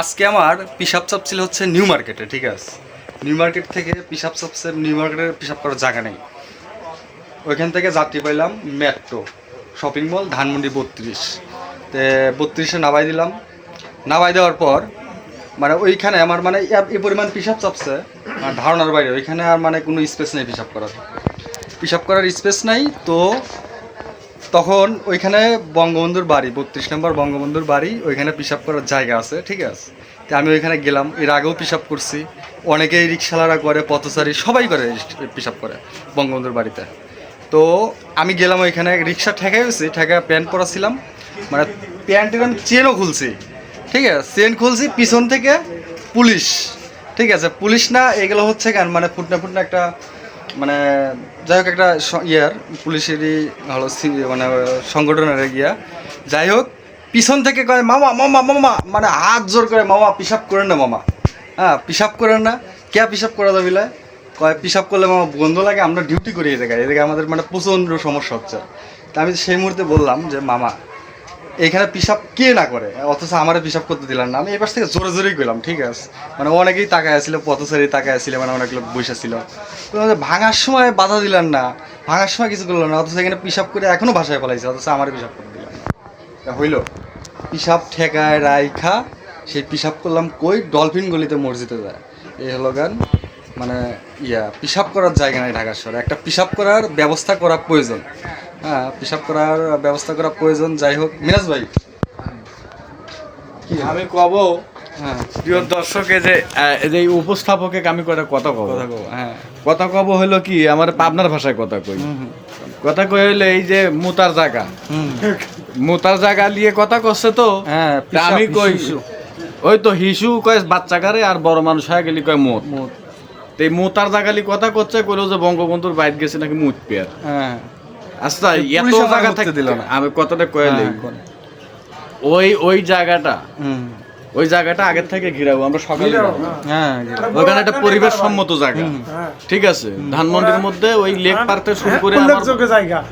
আজকে আমার পিসাব চাপ ছিল হচ্ছে নিউ মার্কেটে, ঠিক আছে। নিউ মার্কেট থেকে পিসাব চাপছে, নিউ মার্কেটে পিসাব করার জায়গা নেই। ওইখান থেকে যাত্রী পাইলাম মেট্রো শপিং মল ধানমন্ডি 32। তে 32-এ নামাই দিলাম। নামাই দেওয়ার পর মানে ওইখানে আমার মানে এই পরিমাণ পিসাব চাপছে ধারণার বাইরে। ওইখানে আর মানে কোনো স্পেস নেই পিসাব করার স্পেস নাই। তো তখন ওইখানে বঙ্গবন্ধুর বাড়ি 32 নম্বর বঙ্গবন্ধুর বাড়ি, ওইখানে পিসাব করার জায়গা আছে, ঠিক আছে। তো আমি ওইখানে গেলাম, এর আগেও পিসাব করছি। অনেকেই রিক্সাওয়ালারা করে, পথচারী সবাই করে পিসাব করে বঙ্গবন্ধুর বাড়িতে। তো আমি গেলাম ওইখানে, রিক্সা ঠেকাই হয়েছি, ঠেকা প্যান্ট পরাছিলাম, মানে প্যান্টের আমি চেনও খুলছি, ঠিক আছে। চেন খুলছি, পিছন থেকে পুলিশ, ঠিক আছে। পুলিশ না, এগুলো হচ্ছে কেন মানে ফুটনা একটা মানে যাই হোক একটা ইয়ার পুলিশেরই হলো মানে সংগঠনের গিয়া, যাই হোক পিছন থেকে কয় মামা মামা মামা, মানে হাত জোর করে, মামা পিসাব করেন না মামা, হ্যাঁ পিসাব করেন না, কে পিসাব করা যাবে? কয় পিসাব করলে মামা বন্ধ লাগে, আমরা ডিউটি করি এদিকে আমাদের মানে প্রচণ্ড সমস্যা হচ্ছে। তা আমি সেই মুহূর্তে বললাম যে মামা এইখানে পিসাব কে না করে, অথচ আমারে পিসাব করতে দিলাম না। আমি এই পাশ থেকে জোরে জোরেই গেলাম, ঠিক আছে। মানে অনেকেই তাকায় আসছিল, পথচারী তাকায় আসছিল, মানে অনেক লোক বসে ছিল। ভাঙার সময় বাধা দিলেন না, ভাঙার সময় কিছু করলো না, অথচ এখানে পিসাব করে এখনও ভাষায় ফেলাইছে, অথচ আমারে পিসাব করতে দিলেন না। হইল পিসাব ঠেকায় রাইখা সেই পিসাব করলাম কই, ডলফিন গলিতে মসজিদে যায়। এই হলো গান মানে পিসাব করার জায়গা নেই ঢাকা শহরে। একটা পিসাব করার ব্যবস্থা করা প্রয়োজন, হ্যাঁ পিসাব করার ব্যবস্থা করা প্রয়োজন। যাই হোক মিরাজ ভাই আমি কব, হ্যাঁ প্রিয় দর্শকে যে এই উপস্থাপকে আমি কথা কব, হ্যাঁ কথা কব হইলো কি, আমার পাবনার ভাষায় কথা কই। কথা কই হইলো এই যে মুতার জায়গা নিয়ে কথা করছে। তো হ্যাঁ আমি কই ওই তো হিসু কয় বাচ্চাকারে, আর বড় মানুষ হয়ে গেলি কয় মুত। এই মুতার জায়গালি কথা করছে, কইলো যে বঙ্গবন্ধুর বাইট গেছে নাকি মুত পেয়ার। হ্যাঁ আচ্ছা এত জায়গা থাকতে দিল না, আমি কথাটা কইলি ওই জায়গাটা, ওই জায়গাটা আগের থেকে ঘিরাবো আমরা সকালে। হ্যাঁ ওখানে একটা পরিবেশ সম্মত জায়গা, ঠিক আছে। ধানমন্ডির মধ্যে ওই লেক পার্ক থেকে শুরু করে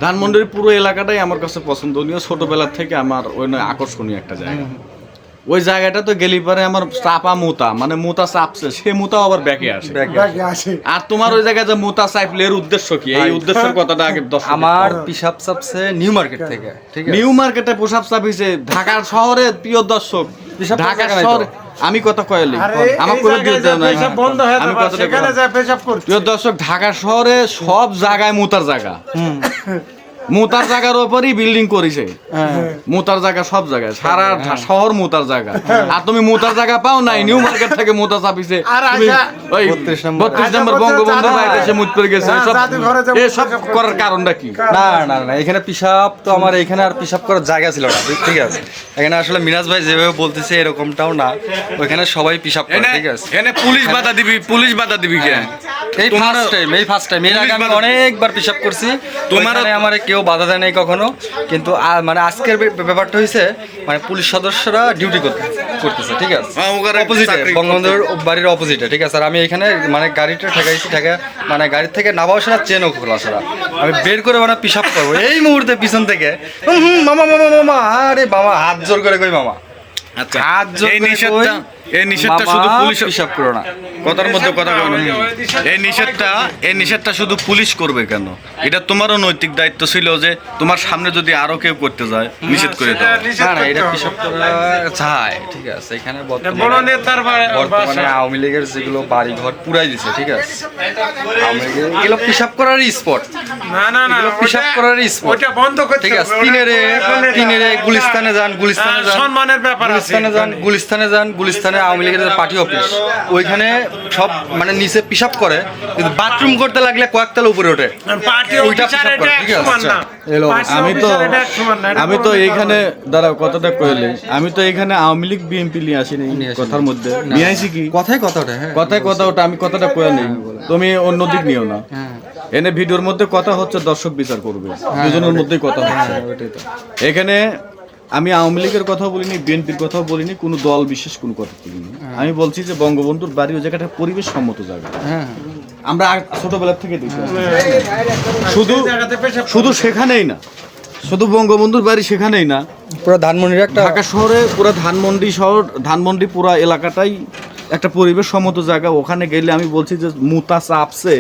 ধানমন্ডির পুরো এলাকাটাই আমার কাছে পছন্দনীয়, ছোটবেলার থেকে আমার ওই আকর্ষণীয় একটা জায়গা। ওই জায়গাটা তো গেলি পরে আমার চাপা মুতা, মানে মুতা চাপছে, সে মুতাও আবার ব্যাকে আসে। আর তোমার ওই জায়গায় যে মুতা চাইলে এর উদ্দেশ্য কি? এই উদ্দেশ্যের কথাটা আগে আমার পিসাব চাপছে নিউ মার্কেট থেকে, ঠিক আছে। নিউ মার্কেটে পোশাক চাপিছে ঢাকা শহরে। প্রিয় দর্শক, ঢাকা শহরে আমি কথা কইলি আমার কোনো দিতে নাই, আমি কথাটা প্রিয় দর্শক, ঢাকা শহরে সব জায়গায় মুতার জায়গা, মুতার জায়গার উপরই বিল্ডিং করেছে। মুতার জায়গা সব জায়গায়, সারা শহর মুতার জায়গা। আর তুমি মুতার জায়গা পাও নাই, নিউ মার্কেট থেকে মুতা চাপিছে। ওই 32 নম্বর বঙ্গবন্ধু বাড়িতে এসে মুত পড়ে গেছে। এসব করার কারণটা কি? না না না, এখানে পিসাব তো আমার এখানে আর পিসাব করার জায়গা ছিল না, ঠিক আছে। এখানে আসলে মিরাজ ভাই যেভাবে বলতেছে এরকমটাও না, ওইখানে সবাই পিসাব করে, ঠিক আছে। এখানে পুলিশ বাধা দিবি কেন? এই ফার্স্ট টাইম এর আগে আমি অনেকবার পিসাব করছি, তোমার আমার কেউ বাধা দেয় নাই কখনো। কিন্তু মানে আজকের ব্যাপারটা হয়েছে মানে পুলিশ সদস্যরা ডিউটি করতেছে, ঠিক আছে, অপোজিটে বঙ্গবন্ধুর বাড়ির অপোজিটে, ঠিক আছে। আর আমি এখানে মানে গাড়িটা ঠেকাইছি, মানে গাড়ির থেকে নামাও সেটা চেনও খোলা সেটা আমি বের করে মানে পিসাব করবো এই মুহূর্তে পিছন থেকে মামা মামা মামা, আরে বাবা হাত জোর করে কই মামা। আচ্ছা, এই নিষেধটা শুধু পুলিশ পিসাব করো না, কথার মধ্যে কথা কই না। এই নিষেধটা শুধু পুলিশ করবে কেন? এটা তোমারও নৈতিক দায়িত্ব ছিল যে তোমার সামনে যদি আরো কেউ করতে যায় নিষেধ করে দাও। না না, এটা পিসাব করা যায়, ঠিক আছে। এখানে বর্তমানে আওয়ামী লীগের যেগুলো বাড়ি ঘর পুরাই দিছে, ঠিক আছে। আওয়ামী লীগের এগুলো পিসাব করারই স্পট, এগুলো পিসাব করারই স্পট, ঠিক আছে। তিনেরে গুলিস্তানে যান, গুলিস্তানে যান, গুলিস্তানে আওয়ামী লীগের পার্টি অফিস, ওইখানে সব মানে নিচে পিসাব করে, কিন্তু বাথরুম করতে লাগলে কয়েকতলা উপরে ওঠে, ওইটা পিসাব করে, ঠিক আছে। আমি তো এইখানে দাঁড়াও কথাটা কইলে, আমি তো এইখানে আওয়ামী লীগ বিএনপি নিয়ে আসিনি কথার মধ্যে, নিয়ে আইছি কি কথায় কথা ওটা আমি কথাটা কয়ে নেই, তুমি অন্য দিক নিও না। এনে ভিডিওর মধ্যে কথা হচ্ছে, দর্শক বিচার করবে, দুজনের মধ্যেই কথা হচ্ছে। এখানে আমি আওয়ামী লীগের কথাও বলিনি, বিএনপির কথাও বলিনি, কোনো দল বিশেষ কোনো কথা বলিনি। আমি বলছি যে বঙ্গবন্ধুর বাড়ি ওই জায়গাটা পরিবেশ সম্মত জায়গা, আমরা ছোটবেলার থেকে দেখি। শুধু সেখানেই না, শুধু বঙ্গবন্ধুর বাড়ি সেখানেই না, পুরো ধানমন্ডির একটা ঢাকা শহরে পুরো ধানমন্ডি শহর, ধানমন্ডি পুরো এলাকাটাই একটা পরিবেশ সম্মত জায়গা। ওখানে গেলে আমি বলছি যে মুতা চাপছে,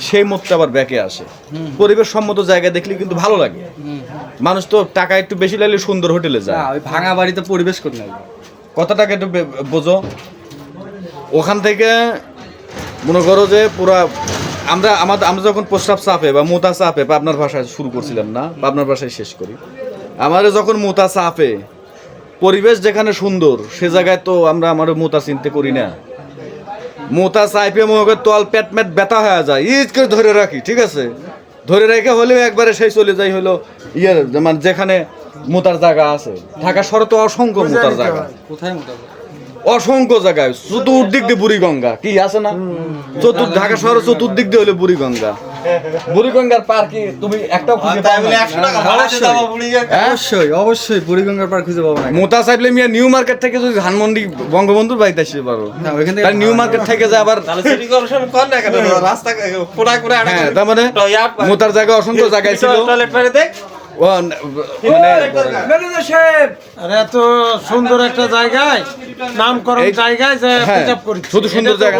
সেই মুতটা আবার ব্যাকে আসে। পরিবেশ সম্মত জায়গা দেখলে কিন্তু ভালো লাগে। মানুষ তো টাকা একটু বেশি লাগলে সুন্দর হোটেলে যায়, ওই ভাঙা বাড়িতে পরিবেশ করে নেই। কত টাকা একটু বোঝো। ওখান থেকে মনে করো যে পুরা আমরা যখন প্রস্রাব চাপে বা মোতা চাপে পাবনার ভাষায় শুরু করছিলাম না, পাবনার ভাষায় শেষ করি। আমাদের যখন মোতা চাপে, পরিবেশ যেখানে সুন্দর সে জায়গায় তো আমরা আমার মোতা চিনতে করি না। মোতা চাইপে মনে তল পেট মেট ব্যথা হয়ে যায়, ঈদ করে ধরে রাখি, ঠিক আছে, ধরে রেখে হলেও একবারে সেই চলে যাই হলো ইয়ের মানে যেখানে মোতার জায়গা আছে। ঢাকা শহরে তো অসংখ্য মোতার জায়গা, কোথায় মোটামুটি অসংখ্য জায়গায়। চতুর্দিক দিয়ে বুড়িগঙ্গা কি আছে না, ঢাকা শহরে চতুর্দিক দিয়ে হলো বুড়িগঙ্গা। বুড়িগঙ্গার পার কি তুমি একটাও খুঁজে পাবে না? অবশ্যই অবশ্যই বুড়িগঙ্গার পার খুঁজে পাবো না। মোতা চাইলে মিয়া নিউ মার্কেট থেকে যদি ধানমন্ডি বঙ্গবন্ধুর বাড়িতে আসতে পারো, ওইখান থেকে নিউ মার্কেট থেকে যে আবার হ্যাঁ, তার মানে মোতার জায়গা অসংখ্য জায়গায় ছিল। আরে এত সুন্দর একটা জায়গায়, নামকরণ জায়গায় যে হ্যাঁ, পেশাব করি, শুধু সুন্দর এটা তো জায়গা,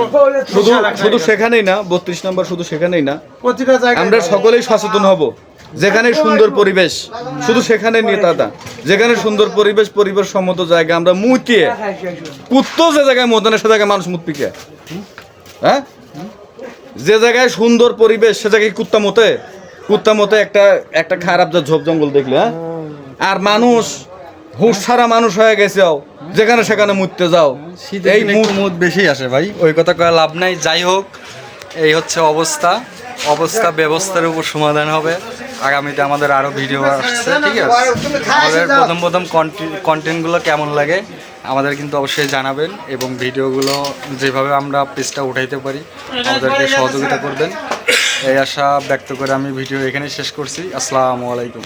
শুধু বিশাল একটা শুধু জায়গা। সেখানেই না, 32 নম্বর শুধু সেখানেই না, প্রতিটা জায়গায় আমরা সকলেই সচেতন হব। যেখানে সুন্দর পরিবেশ শুধু সেখানে নিয়ে দাদা, যেখানে সুন্দর পরিবেশ, পরিবেশ সম্মত জায়গা আমরা মুতিয়ে কুত্তো যে জায়গায় মতনে সে জায়গায় মানুষ মুত পিকে। হ্যাঁ, যে জায়গায় সুন্দর পরিবেশ সে জায়গায় কুত্তা মতে, কুত্তা মতে একটা খারাপ যা ঝোপ জঙ্গল দেখলে। হ্যাঁ, আর মানুষ হুঁশ ছাড়া মানুষ হয়ে গেছে, যেখানে সেখানে মুততে যাও। এই মুদ বেশি আসে ভাই, ওই কথা কয়ে লাভ নাই। যাই হোক, এই হচ্ছে অবস্থা ব্যবস্থার উপর সমাধান হবে। আগামীতে আমাদের আরও ভিডিও আসছে, ঠিক আছে। আমাদের প্রথম কন্টেন্টগুলো কেমন লাগে আমাদের কিন্তু অবশ্যই জানাবেন, এবং ভিডিওগুলো যেভাবে আমরা পেজটা উঠাইতে পারি আমাদেরকে সহযোগিতা করবেন। এই আশা ব্যক্ত করে আমি ভিডিও এখানে শেষ করছি। আসসালামু আলাইকুম।